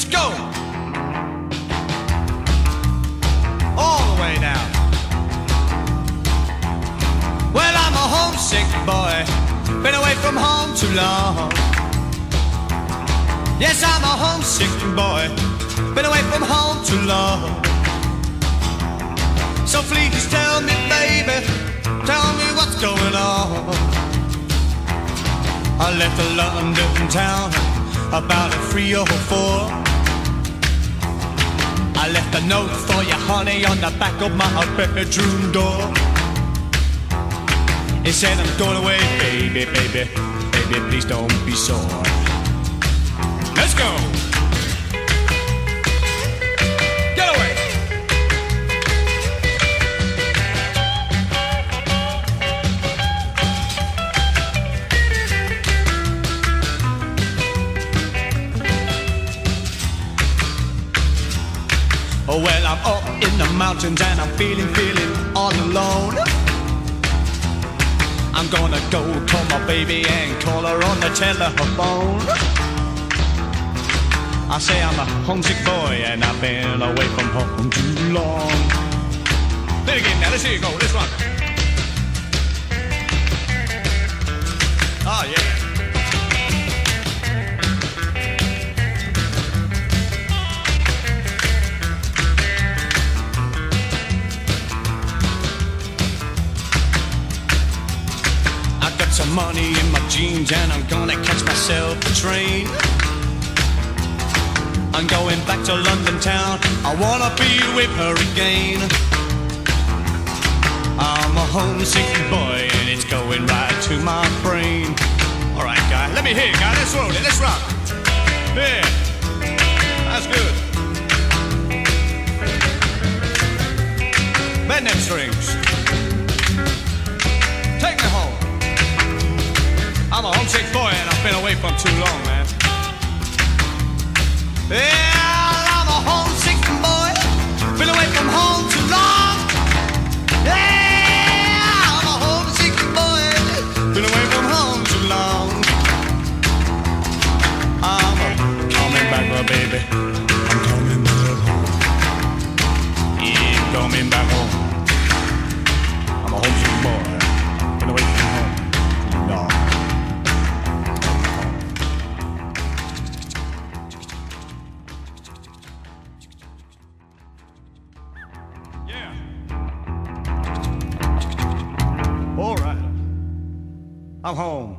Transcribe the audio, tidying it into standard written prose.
Let's go. All the way now. Well, I'm a homesick boy, been away from home too long. Yes, I'm a homesick boy, been away from home too long. So please tell me, baby, tell me what's going on. I left a London town about 3 or 4. I left a note for you, honey, on the back of my bedroom door. It said, I'm going away, baby, baby, baby, please don't be sore. Let's go. Get away. Oh, well, I'm up in the mountains and I'm feeling all alone. I'm gonna go call my baby and call her on the telephone. I say I'm a homesick boy and I've been away from home too long. Then again, now let's hear you go, let's rock. Oh yeah. Some money in my jeans and I'm gonna catch myself a train. I'm going back to London town, I wanna be with her again. I'm a homesick boy and it's going right to my brain. Alright guy, let me hear you guy, let's roll it, let's rock. Yeah, that's good. Bend them strings. Take me home. I'm a homesick boy and I've been away from too long, man. Yeah, I'm a homesick boy, been away from home too long. Yeah, I'm a homesick boy, been away from home too long. I'm coming back, my baby. I'm coming back home. Yeah, I'm coming back home. I'm a homesick boy, been away from home too long. All right, I'm home.